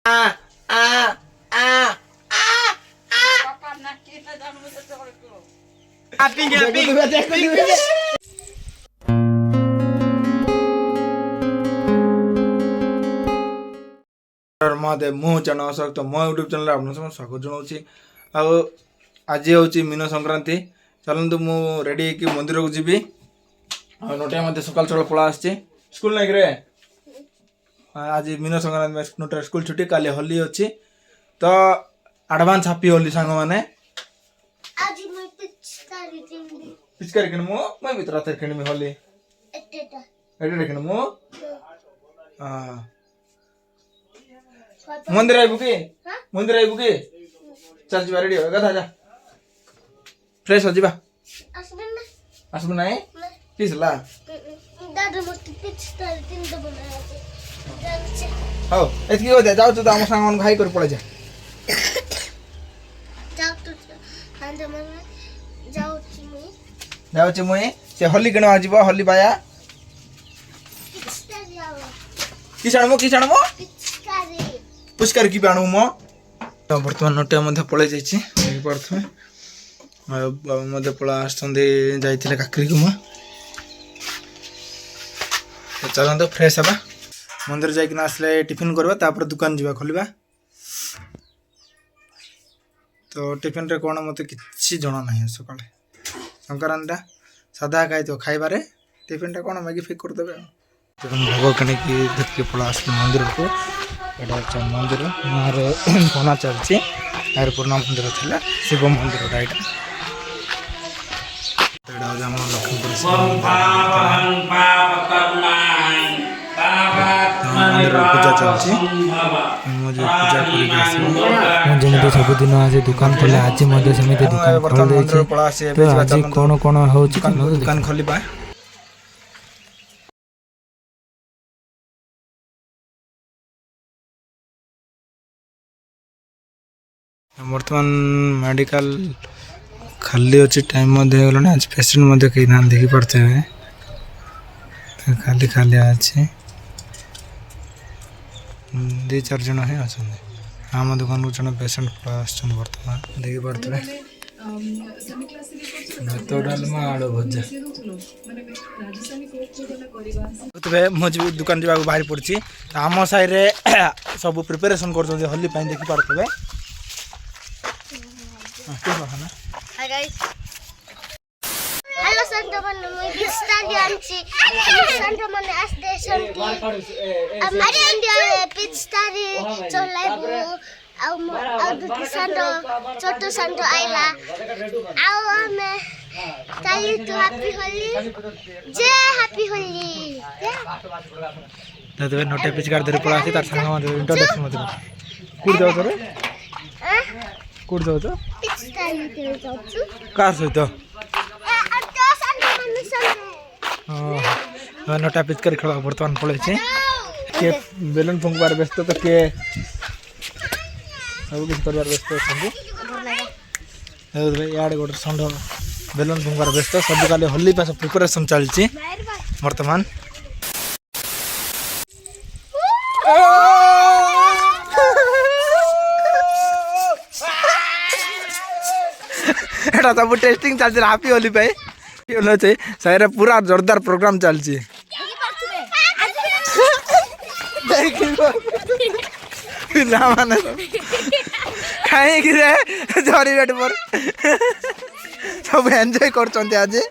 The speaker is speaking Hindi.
महादेव मु चैनल तो मो यूट्यूब चैनल आप स्वागत जनाऊँगी। आज हूँ मीन संक्रांति। चलतु मु रेडी कि मंदिर को जीवी। नोटिया मध्य सकाल सकाल पड़ा आसची स्कूल नहीं रे। आज मीन संक्रांति में नोटिया स्कूल छुट्टी काली होली अच्छी तो एडवांस हैप्पी होली सांग माने। पिचकारी किनमु मैं भी रात किनमी होली एटे किनमु। मंदिर आइबु की मंदिर आइबु की चल जीवा रेडी हो गधा जा फ्रेश हो जीवा आसबु नाही किसला दादा मत पिचकारी तीन तो बनाया छे हो एतकी हो जा जाऊ तो हम सांगन खाई कर पड़े जा जाऊ तो हांजे मन जाऊ छी मुई से होली गणवा जीवा होली बाया पिचकारी आओ की छाणमो पिचकारी पुष्कर की बाणु मो तो वर्तमान नोटिया मध्य पळे जाईछि देख परथमे बाबा मध्य पळा आस्तंदे जाईथिले काकरी को मो तो चलन तो फ्रेश हबा मंदिर जाई कि आसले टिफिन करबा तापर दुकान जीवा खोलबा। तो टिफिन रे कोन मते किछि जणा नाही सकाळे संक्रांति सादा खाई तो खाइबारे टिफिन टा कोन मैगी फिक कर देबे। तो भोग कने की धत के पळा आसले मंदिर को एटा मंदिर मारे बना चलछि यार पुराना मंदिर थिला शिव मंदिर राइट एटा हम लक्ष्मीपुर मंदिर पूजा चलछि मुझे पूजा करी आसी जेमिति सब दिन आज दुकान खोले आज मध्य समिति दुकान खोल दे छै तो आज कोन कोन होछि दुकान खोलिबा। वर्तमान मेडिकल खाली अच्छी टाइम गलानी आज पेसेंट मध्य कहीं ना देखी पारते हुए तो खाली खाली अच्छे दी चार जन ही अच्छा आम दुकान को जन पेसेंट बर्तमान देखी पारे भात डालमा आलू भजा मुझे दुकान जावा बाहर पड़ी आम साइड सब प्रिपेरेसन कर होली देखी पारे। हाय गाइस हेलो संतमन मैं पिचकारी आंची संतमन एस देशन की हमारे इंडिया पिचकारी चलाइबु आ दुटी संतो छोटो संतो आइला आओ हमें चाहिए तो हैप्पी होली जे हैप्पी होली दादा नोटे पिचकार धरि पळा आसी तार संग मते इंट्रोडक्शन मते कुड जाउ तोरे कुड जाउ तो पिचकारी के जाउछु कार सहित तो संतमन संगे नोटा पिचकार खेल बर्तमान पड़े के बेलून फुंकबार व्यस्त तो के सब किछ करबार व्यस्त अछि भाई याड गोटे संड बेलून फुंकबार व्यस्त सब काले होली पास प्रिपरेशन चलछि वर्तमान एटा सब टेस्टिंग चलछि हैप्पी होली पे होना चाहिए सारे पूरा जोरदार प्रोग्राम चलछि ना माने खाई कि रे झरी बेट पर सब एंजॉय करछन्ते आज देखि